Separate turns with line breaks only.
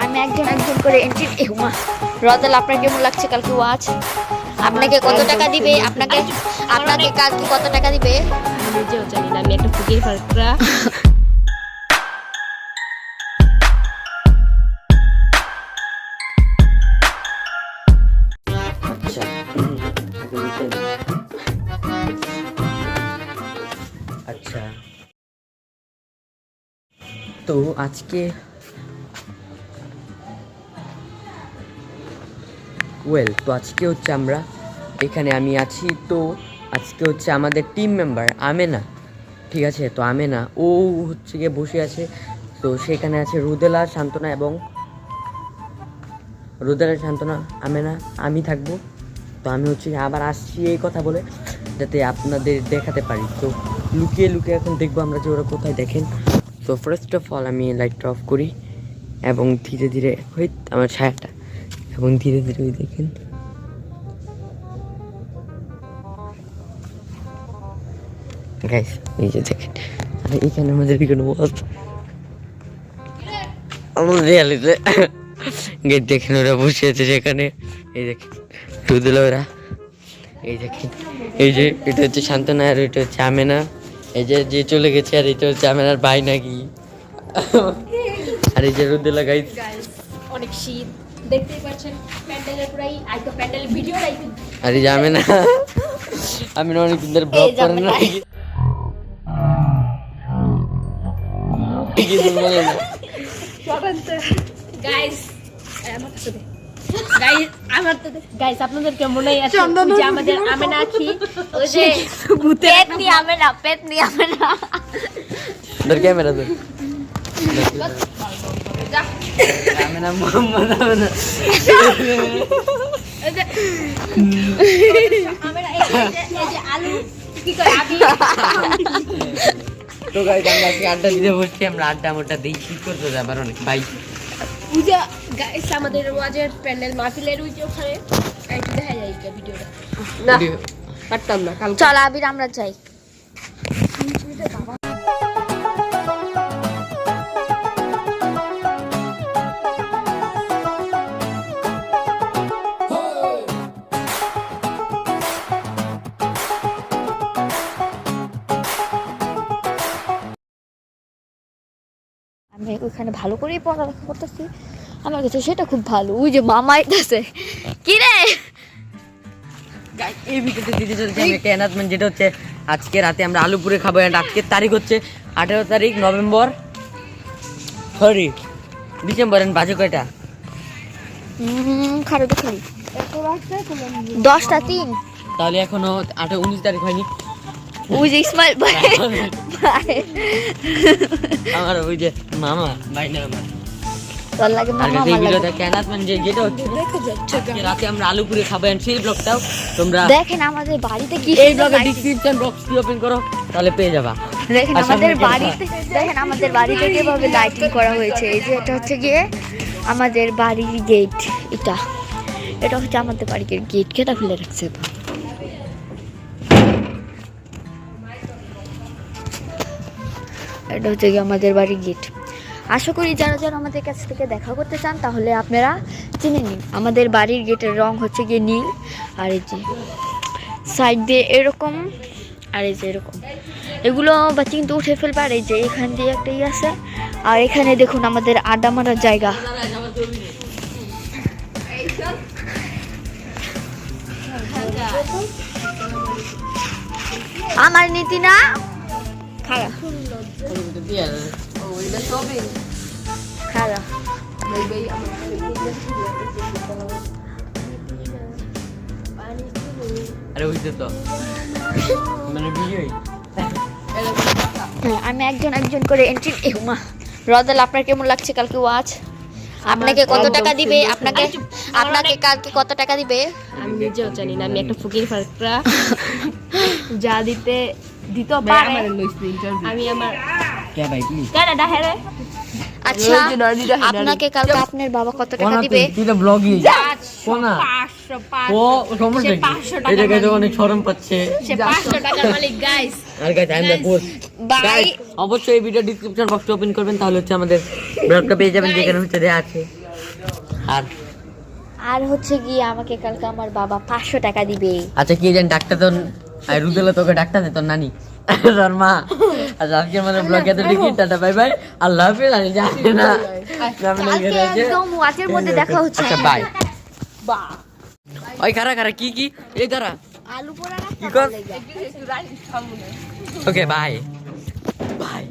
আমি একজন একজন করে এন্ট্রি। রদাল, আপনার কেমন লাগছে কালকে ওয়াচ? আপনাকে কত টাকা দিবে? আপনাকে কালকে কত টাকা দিবে?
আমি নিজেও জানি না, আমি একটা ফুকির ফারকরা।
আচ্ছা, তো আজকে আজকে হচ্ছে আমরা এখানে আমি আছি। তো আজকে হচ্ছে আমাদের টিম মেম্বার আমেনা, ঠিক আছে? তো আমেনা ও হচ্ছে গিয়ে বসে আছে। তো সেখানে আছে রুদেলা, সান্ত্বনা এবং আমেনা, আমি থাকবো। তো আমি হচ্ছে আবার আসছি এই কথা বলে, যাতে আপনাদের দেখাতে পারি। তো লুকিয়ে লুকিয়ে এখন দেখবো আমরা যে ওরা কোথায় দেখেন। তো ফার্স্ট অফ অল আমি লাইটটা অফ করি এবং ধীরে ধীরে আমার ছায়াটা, এবং ধীরে ধীরে ওই দেখেন গাইস, এই যে দেখেন। আর এখানে আমাদের কোনো গেট দেখেন, ওরা বসে আছে সেখানে। এই দেখেন রুদেলা, ওরা এই দেখেন। এই যে এটা হচ্ছে সান্ত্বনা আর এটা হচ্ছে আমেনা। এই যে চলে গেছে, আর এটা হচ্ছে আমেনার ভাই নাকি। আর এই যে রুদেলা গাইস,
অনেক শীত দেখতেই পাচ্ছেন, প্যান্ডেলের পুরাই আইতো প্যান্ডেল ভিডিও লাইক।
আর এই যে আমেনা অনেক দিন ধরে ব্লগ করে না।
গাইস গাইস আপনাদেরকে মনে আছে যে আমাদের আমেনা আখি, ওই যে
পেতনি আমেনা
ধর ক্যামেরা ধর। আমেনা মোহাম্মদ আমেনা।
আমেনা এই যে আলু কি করে আবি।
তো গাইস আমরা আজকে আড্ডা দিতে বসছি, আমরা আড্ডা মোটা দিই, কি করতে যাবার অনেক ভাই।
পূজা গাইস আমাদের ওয়াজের প্যান্ডেল মাহফিলের ওই যে ওখানে একটু দেখা যায় এই ভিডিওটা না পারতাম না কাল।
চল আবির আমরা যাই। আমি ওইখানে ভালো করেই পড়ালেখা করতেছি, আমার কাছে সেটা খুব ভালো। ওই যে মামা আইতাছে, কি রে?
এই ভিডিওতে দিতে চলছে একটা অ্যানাউন্সমেন্ট, যেটা হচ্ছে আজকে রাতে আমরা আলুপুরে খাবো। এন্ড আজকের তারিখ হচ্ছে 18 তারিখ ডিসেম্বর। এন্ড বাজে কয়টা?
খারো তো খালি 10টা 3।
তাহলে এখনো 19 তারিখ হয়নি।
ওই যে ইসমাইল ভাই
আমার ওই যে মামা ভাই না আমার
তোর লাগে
আর
মামা
এই
আমার
ভিডিওটা
লাগে।
অ্যানাউন্সমেন্ট যেটা হচ্ছে আজকে রাতে আমরা আলুপুরে খাবো। এন্ড সেই ব্লগটাও তোমরা
দেখেন আমাদের বাড়িতে কি
এই
সুন্দর
ব্লগের
lighting।
ডেসক্রিপশন বক্স ওপেন করো, তাহলে পেয়ে যাবা।
দেখেন আমাদের বাড়িতে কিভাবে লাইটিং করা হয়েছে। এই যে এটা হচ্ছে গিয়ে আমাদের বাড়ির গেট, এটা হচ্ছে আমাদের বাড়ির গেট। কেটা খুলে রাখছে? এটা হচ্ছে গিয়ে আমাদের বাড়ির গেট। আশা করি যারা যারা আমাদের কাছ থেকে দেখা করতে চান তাহলে আপনারা চিনে নিন। আমাদের বাড়ির গেটের রং হচ্ছে গিয়ে নীল, আর এই যে সাইড দিয়ে এরকম, আর এই যে এরকম। এগুলো বাচ্চা কিন্তু উঠে ফেলবে। আর এই যে এখান দিয়ে একটা আছে, আর এখানে দেখুন আমাদের আড্ডা মারার জায়গা। আমার নীতি না খারাপ খারাপ।
আরে ওইটা তো মানে ভিডিওই।
আমি একজন একজন করে এন্ট্রি। রদাল, আপনার কেমন লাগছে কালকে ওয়াচ? আপনাকে কত টাকা দিবে? আপনাকে কালকে কত টাকা দিবে?
আমি নিজেও জানি না, আমি একটা ফুকির ফারকরা। যা দিতে পারে আমি আমার
কে ভাই প্লিজ
কেডা ডাহে রে
আচ্ছা আপনাকে কালকে আপনার বাবা কত টাকা দিবে?
তুই তো ব্লগই কোনা
500
ও সমস্যা কি
500 টাকা
এই জায়গায় তো অনেক শরম পাচ্ছে
সে 500 টাকার মালিক গাইস।
আর guys I am the post
by.
Guys অবশ্যই এই ভিডিও ডেসক্রিপশন বক্সটা ওপেন করবেন তাহলে হচ্ছে আমাদের ব্লগটা পেয়ে যাবেন যেখানে হচ্ছে দেয়া আছে।
আর হচ্ছে গিয়ে আমাকে কালকে আমার বাবা 500 টাকা দিবে।
আচ্ছা কি জান ডাক্তার তো রুদেলা তোকে ডাক্তার দে তোর নানি তোর মা। আচ্ছা আজকে আমাদের ব্লগে তো দেখি টাটা বাই বাই আল্লাহ হাফেজ। আমি জানি না
কালকে একদম ওয়াচের মধ্যে দেখা হচ্ছে।
আচ্ছা বাই।
বাহ
ওই খারা খারা কি এই দাঁড়া
আলু পোড়া
কি কর
একটু রাইস খাবো না।
Okay bye bye.